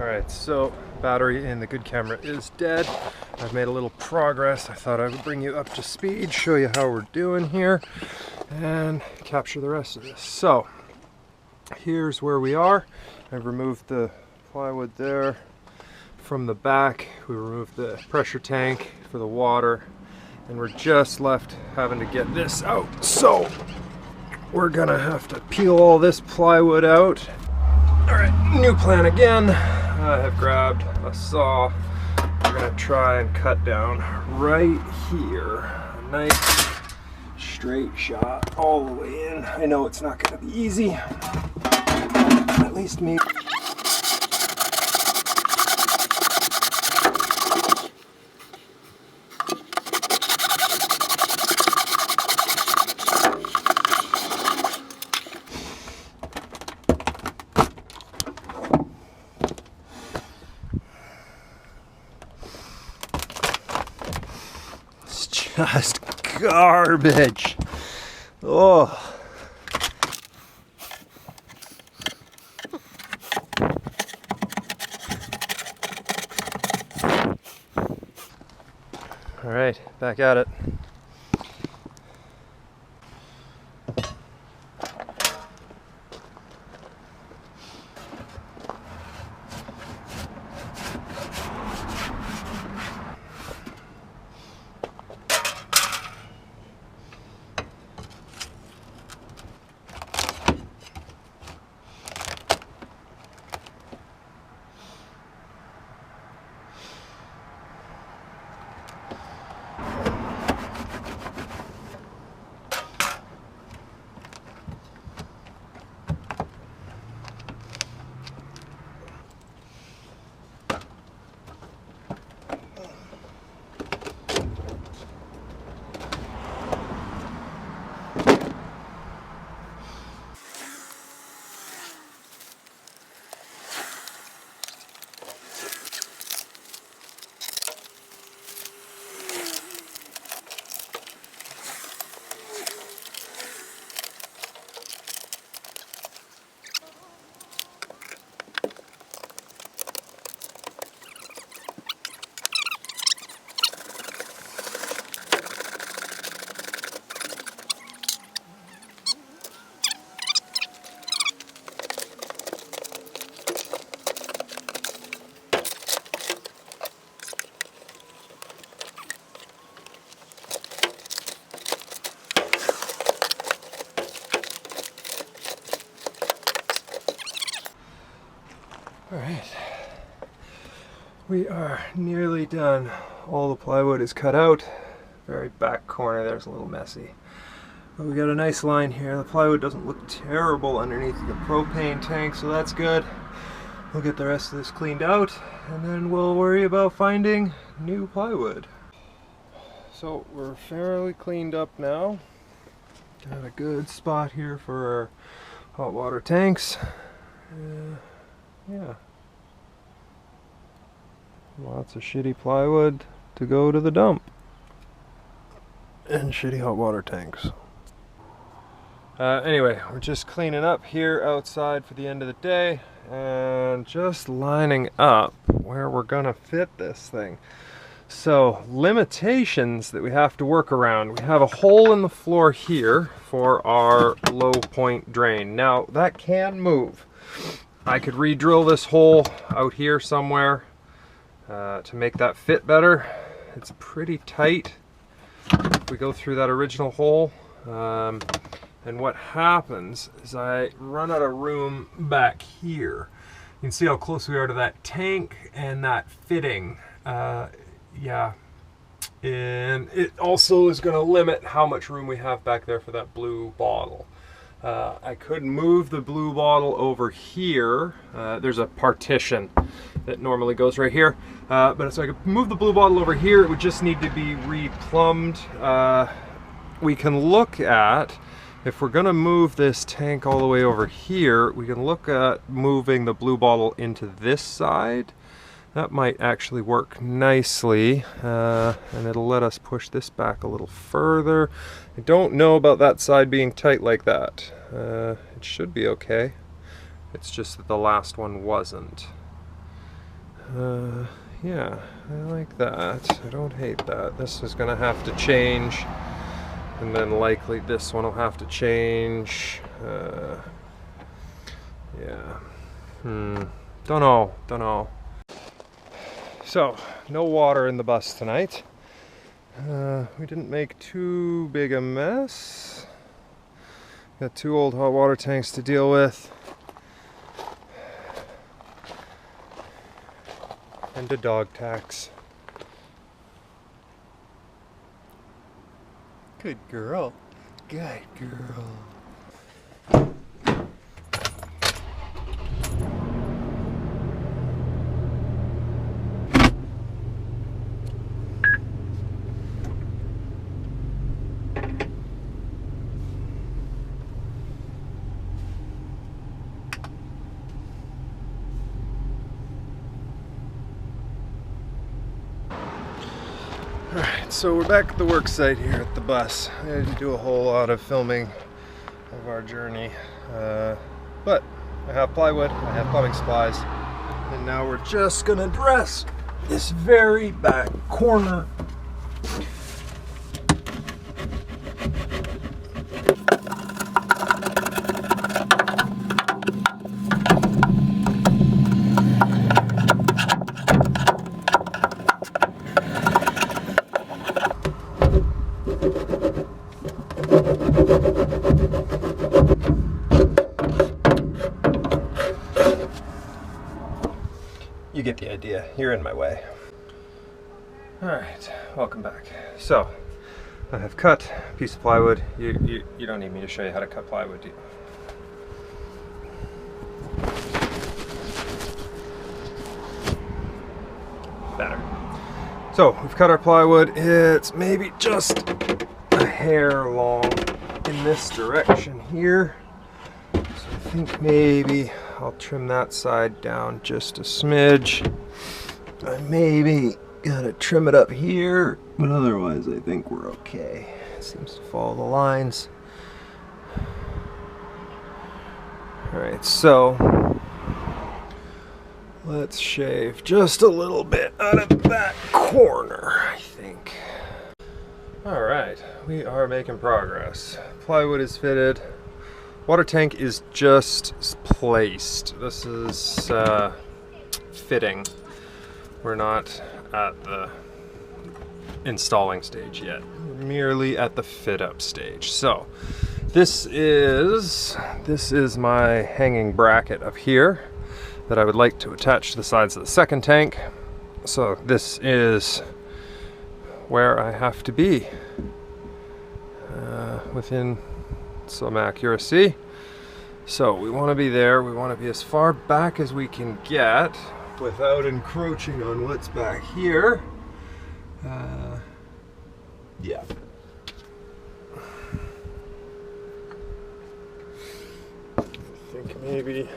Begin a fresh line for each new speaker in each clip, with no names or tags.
Alright, so battery in the good camera is dead. I've made a little progress. I thought I would bring you up to speed, show you how we're doing here, and capture the rest of this. So, here's where we are. I've removed the plywood there. From the back, we removed the pressure tank for the water, and we're just left having to get this out. So, we're gonna have to peel all this plywood out. Alright, new plan again. I have grabbed a saw. We're gonna try and cut down right here. A nice straight shot all the way in. I know it's not gonna be easy. At least me. Just garbage. Oh. All right, back at it. All right, we are nearly done. All the plywood is cut out. Very back corner there's a little messy, but we got a nice line here. The plywood doesn't look terrible underneath the propane tank, so that's good. We'll get the rest of this cleaned out, and then we'll worry about finding new plywood. So we're fairly cleaned up now. Got a good spot here for our hot water tanks. Yeah. Lots of shitty plywood to go to the dump. And shitty hot water tanks. Anyway, we're just cleaning up here outside for the end of the day and just lining up where we're gonna fit this thing. So, limitations that we have to work around. We have a hole in the floor here for our low point drain. Now, that can move. I could re-drill this hole out here somewhere to make that fit better. It's pretty tight if we go through that original hole. And what happens is I run out of room back here. You can see how close we are to that tank and that fitting. Yeah. And it also is going to limit how much room we have back there for that blue bottle. I could move the blue bottle over here. There's a partition that normally goes right here. But so I could move the blue bottle over here. It would just need to be replumbed. We can look at, if we're gonna move this tank all the way over here, we can look at moving the blue bottle into this side. That might actually work nicely, and it'll let us push this back a little further. I don't know about that side being tight like that. It should be okay. It's just that the last one wasn't. Yeah, I like that. I don't hate that. This is gonna have to change, and then likely this one will have to change. Yeah. Don't know. So, no water in the bus tonight. We didn't make too big a mess. Got 2 old hot water tanks to deal with. And a dog tax.
Good girl. Good girl.
Alright, so we're back at the work site here at the bus. I had to do a whole lot of filming of our journey. But I have plywood, I have plumbing supplies, and now we're just gonna dress this very back corner. You get the idea. You're in my way. Alright, welcome back. So, I have cut a piece of plywood. You don't need me to show you how to cut plywood, do you? Better. So, we've cut our plywood. It's maybe just a hair long in this direction here. So I think maybe I'll trim that side down just a smidge. I maybe gotta trim it up here, but otherwise I think we're okay. It seems to follow the lines. Alright, so let's shave just a little bit out of that corner, I think. Alright, we are making progress. Plywood is fitted. Water tank is just placed. This is fitting. We're not at the installing stage yet. We're merely at the fit up stage. So this is my hanging bracket up here that I would like to attach to the sides of the second tank. So this is where I have to be within some accuracy. So we want to be there. We want to be as far back as we can get without encroaching on what's back here. Yeah. I think maybe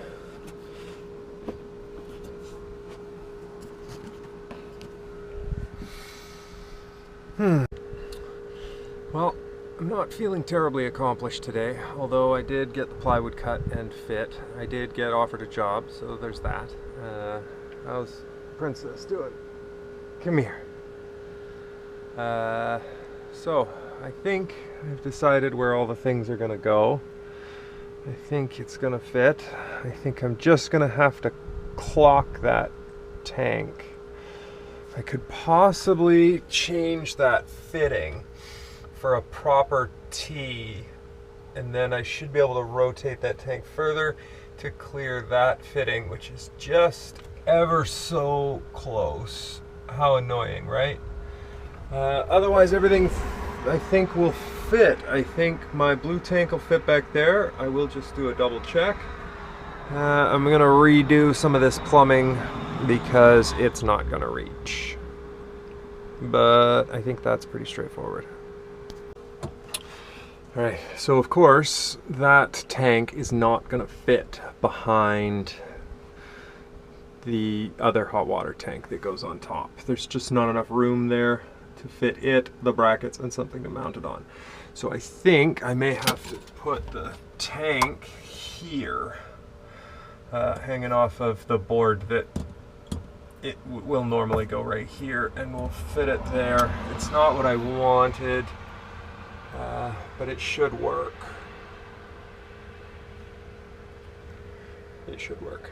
well, I'm not feeling terribly accomplished today, although I did get the plywood cut and fit. I did get offered a job, so there's that. How's Princess doing? Come here. So, I think I've decided where all the things are gonna go. I think it's gonna fit. I think I'm just gonna have to clock that tank. I could possibly change that fitting for a proper T, and then I should be able to rotate that tank further to clear that fitting, which is just ever so close. How annoying, right? Otherwise everything I think will fit. I think my blue tank will fit back there. I will just do a double check. I'm gonna redo some of this plumbing because it's not gonna reach. But I think that's pretty straightforward. Alright, so of course that tank is not going to fit behind the other hot water tank that goes on top. There's just not enough room there to fit it, the brackets, and something to mount it on. So I think I may have to put the tank here, hanging off of the board that it will normally go right here, and we'll fit it there. It's not what I wanted, but it should work. It should work.